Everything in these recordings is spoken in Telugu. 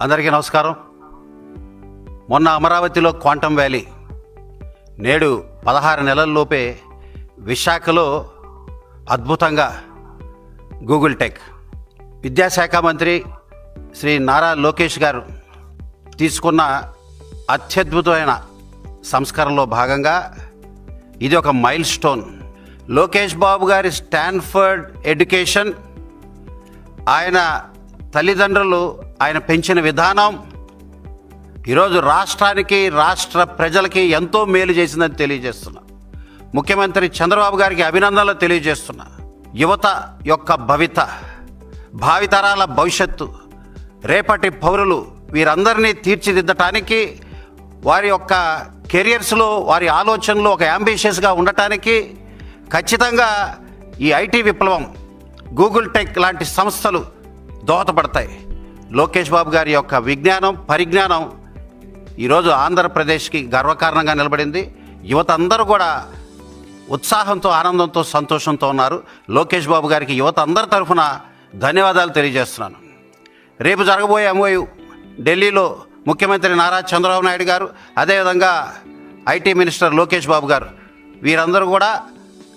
అందరికీ నమస్కారం. మొన్న అమరావతిలో క్వాంటమ్ వ్యాలీ, నేడు 16 నెలల్లోపే విశాఖలో అద్భుతంగా గూగుల్ టెక్. విద్యాశాఖ మంత్రి శ్రీ నారా లోకేష్ గారు తీసుకున్న అత్యద్భుతమైన సంస్కరణలో భాగంగా ఇది ఒక మైల్ స్టోన్. లోకేష్ బాబు గారి స్టాన్ఫర్డ్ ఎడ్యుకేషన్, ఆయన తల్లిదండ్రులు ఆయన పెంచిన విధానం ఈరోజు రాష్ట్రానికి, రాష్ట్ర ప్రజలకి ఎంతో మేలు చేసిందని తెలియజేస్తున్నా. ముఖ్యమంత్రి చంద్రబాబు గారికి అభినందనలు తెలియజేస్తున్నా. యువత యొక్క భావితరాల భవిష్యత్తు, రేపటి పౌరులు, వీరందరినీ తీర్చిదిద్దటానికి, వారి యొక్క కెరియర్స్లో, వారి ఆలోచనలో ఒక యాంబిషియస్గా ఉండటానికి ఖచ్చితంగా ఈ ఐటీ విప్లవం, గూగుల్ టెక్ లాంటి సంస్థలు దోహదపడతాయి. లోకేష్ బాబు గారి యొక్క విజ్ఞానం, పరిజ్ఞానం ఈరోజు ఆంధ్రప్రదేశ్కి గర్వకారణంగా నిలబడింది. యువత అందరూ కూడా ఉత్సాహంతో, ఆనందంతో, సంతోషంతో ఉన్నారు. లోకేష్ బాబు గారికి యువత అందరి తరఫున ధన్యవాదాలు తెలియజేస్తున్నాను. రేపు జరగబోయే MOU ఢిల్లీలో ముఖ్యమంత్రి నారా చంద్రబాబు నాయుడు గారు, అదేవిధంగా ఐటీ మినిస్టర్ లోకేష్ బాబు గారు, వీరందరూ కూడా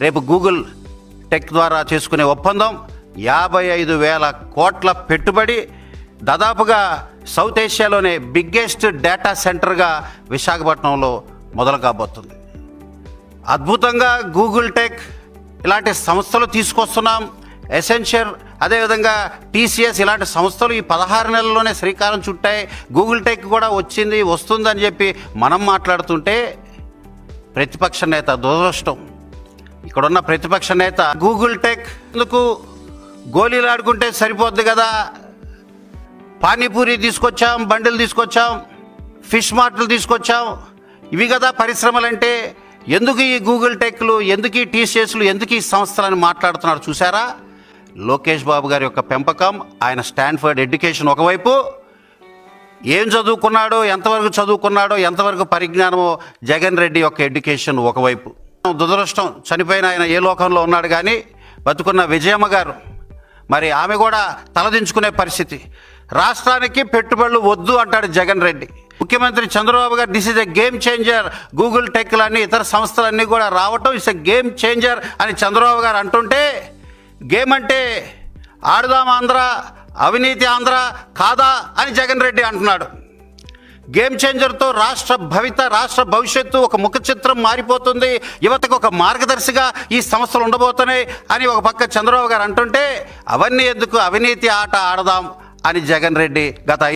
రేపు గూగుల్ టెక్ ద్వారా చేసుకునే ఒప్పందం 55,000 కోట్ల పెట్టుబడి, దాదాపుగా సౌత్ ఏషియాలోనే బిగ్గెస్ట్ డేటా సెంటర్గా విశాఖపట్నంలో మొదలు కాబోతుంది. అద్భుతంగా గూగుల్ టెక్ ఇలాంటి సంస్థలు తీసుకొస్తున్నాం. ఎసెన్షియర్, అదేవిధంగా TCS ఇలాంటి సంస్థలు ఈ 16 నెలల్లోనే శ్రీకారం చుట్టాయి. గూగుల్ టెక్ కూడా వస్తుందని చెప్పి మనం మాట్లాడుతుంటే ప్రతిపక్ష నేత, దురదృష్టం ఇక్కడున్న ప్రతిపక్ష నేత, గూగుల్ టెక్ ఎందుకు గోళీలు ఆడుకుంటే సరిపోద్ది కదా, పానీపూరి తీసుకొచ్చాం, బండిలు తీసుకొచ్చాం, ఫిష్ మార్ట్లు తీసుకొచ్చాం, ఇవి కదా పరిశ్రమలంటే, ఎందుకు ఈ గూగుల్ టెక్లు, ఎందుకు ఈ TCSలు, ఎందుకు ఈ సంస్థలని మాట్లాడుతున్నారు? చూసారా, లోకేష్ బాబు గారి యొక్క పెంపకం, ఆయన స్టాన్ఫర్డ్ ఎడ్యుకేషన్ ఒకవైపు, ఏం చదువుకున్నాడో, ఎంతవరకు చదువుకున్నాడో, ఎంతవరకు పరిజ్ఞానమో జగన్ రెడ్డి యొక్క ఎడ్యుకేషన్ ఒకవైపు. దురదృష్టం, చనిపోయిన ఆయన ఏ లోకంలో ఉన్నాడు కానీ, బతుకున్న విజయమ్మ గారు, మరి ఆమె కూడా తలదించుకునే పరిస్థితి. రాష్ట్రానికి పెట్టుబడులు వద్దు అంటాడు జగన్ రెడ్డి. ముఖ్యమంత్రి చంద్రబాబు గారు, this is a game changer, Google టెక్లన్నీ, ఇతర సంస్థలన్నీ కూడా రావటం ఇట్స్ ఎ గేమ్ చేంజర్ అని చంద్రబాబు గారు అంటుంటే, గేమ్ అంటే ఆడుదాం ఆంధ్ర, అవినీతి ఆంధ్ర కాదా అని జగన్ రెడ్డి అంటున్నాడు. గేమ్ చేంజర్తో రాష్ట్ర భవిష్యత్తు ఒక ముఖ చిత్రం మారిపోతుంది, యువతకు ఒక మార్గదర్శిగా ఈ సంస్థలు ఉండబోతున్నాయి అని ఒక పక్క చంద్రబాబు గారు అంటుంటే, అవన్నీ ఎందుకు, అవినీతి ఆట ఆడదాం అని జగన్ రెడ్డి గత